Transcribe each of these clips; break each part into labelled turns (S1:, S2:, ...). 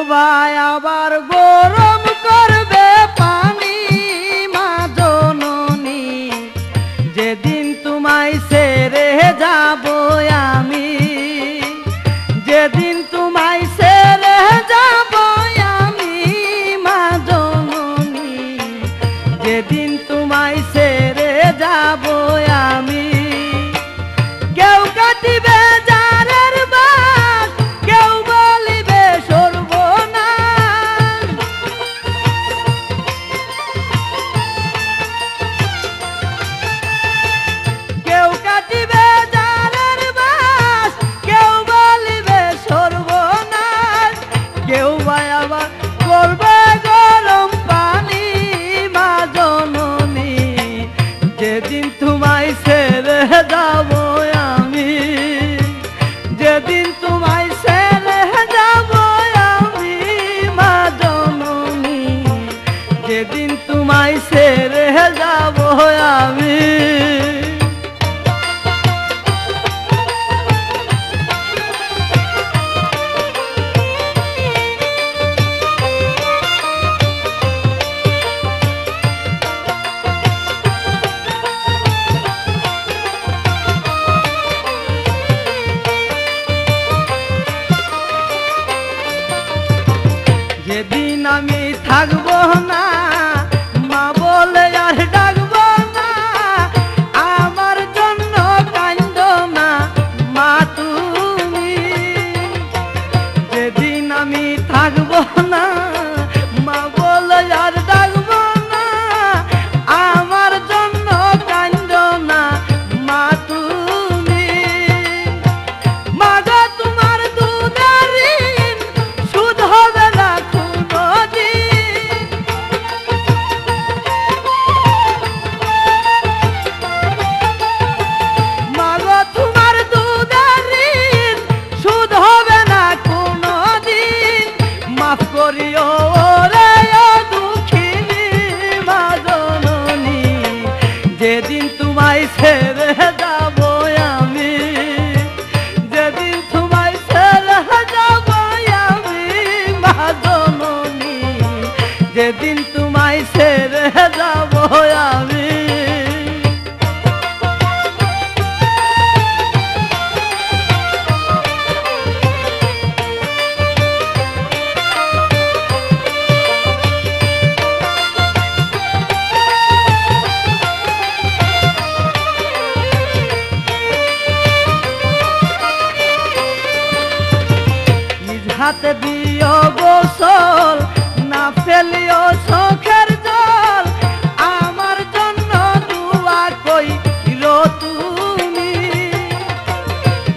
S1: ভাই আবার গরম করবে পানি মা জননী, যেদিন তোমায় ছেড়ে যাব আমি, যেদিন তোমায় ছেড়ে যাব আমি মা জননী, যেদিন তোমায় ছেড়ে যাব আমি। কেউ কাটিবে জারের বাস, কেউ বলিবে সর্বনাশ, কেউ কাটিবে জারের বাস, কেউ বলিবে সর্বনাশ, কেউ বা আবার করবে গরম পানি মা জননী, যেদিন তোমায় ছেড়ে যাব আমি, যেদিন তোমায় ছেড়ে যাব আমি মা জননী, যেদিন তোমায় ছেড়ে যাব আমি। যেদিন আমি থাকবো না মা বলে আর ডাকবো না, আমার জন্য কাঁদো না মা তুমি, যেদিন আমি থাকবো না মা বলে আর ডাকবো না, আমার জন্য কাঁদো না মা তুমি। মা গো তোমার দুধের ঋণ সুদ হবে না কোনোদিন, মা গো তোমার দুধের ঋণ সুদ হবে না কোনোদিন, মাফ করিও রে ও দুঃখিনী মা জননী, যেদিন তোমায় ছেড়ে যাব আমি, যেদিন তোমায় ছেড়ে যাব আমি মা জননী, যেদিন তোমায় ছেড়ে যাব আমি। নিজ হাতে দিও গোসল, না ফেলিও চোখের জল, আমার জন্য দুয়া কইরো তুমি।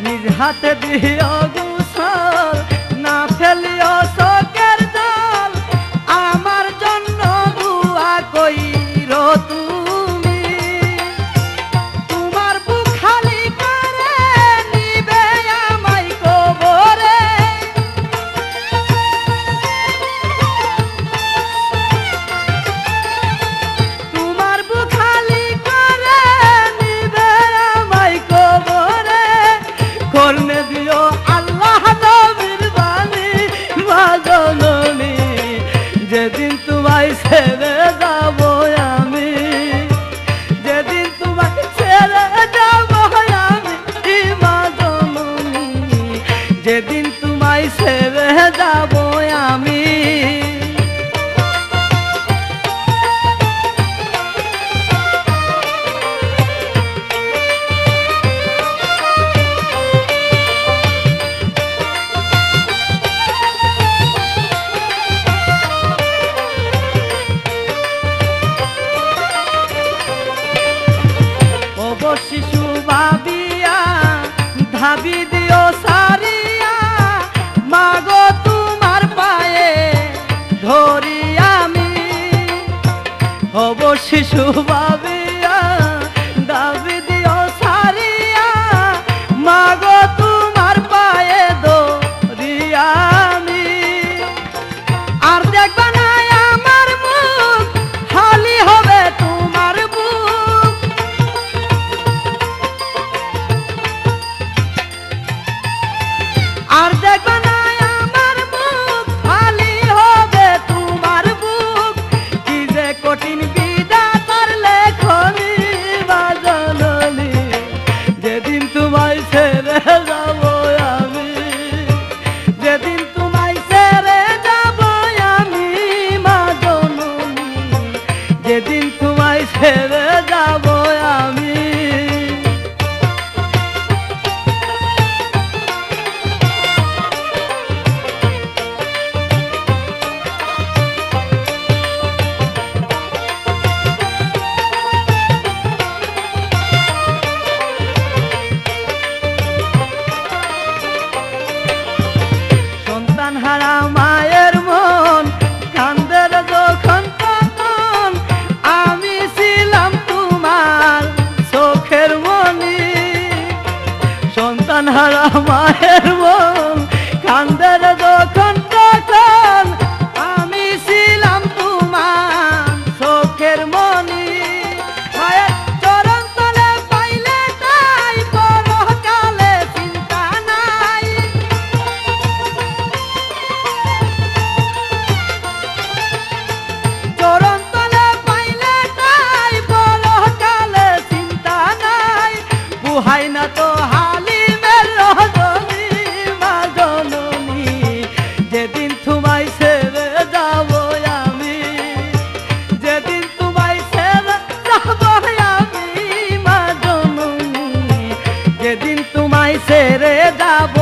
S1: নিজ হাতে দিও গোসল, না ফেলিও চোখের জল, আমার জন্য দুয়া কইরো তুমি। তোমার বুক খালি করে নিবে আমায় কবরে, তোমার বুক খালি করে নিবে আমায় কবরে, করনে দিও আল্লাহ নবীর বাণী মা জননী, যেদিন তোমায় ছেড়ে যাব আমি, যেদিন তোমায় ছেড়ে যাব আমি মা জননী, যেদিন তোমায় ছেড়ে যাব আমি। শিশু ভাবিয়া ধাবি দিও সারিয়া, মা গো তোমার পায়ে ধরি আমি, হব শিশু ভাবিয়া ধাবি দিও সারিয়া, মা গো তোমার পায়ে ধরি আমি। আর দেখবা না আমার মুখ, খালি হবে তোমার বুক, আর দেখবা না আমার মুখ, খালি মরা মায়ের মন কান্দে রে যখন তখন আমি ছিলাম তোমার চোখের মনি মায়ের চরণ তলে পাইলে তাই পরকালে চিন্তা নাই চরণ তলে পাইলে তাই পরকালে চিন্তা নাই বুহাই না তো হালিমের রজনী মা জননী যেদিন তোমায় ছেড়ে যাব আমি যেদিন তোমায় ছেড়ে যাব আমি মা জননী যেদিন তোমায় ছেড়ে যাব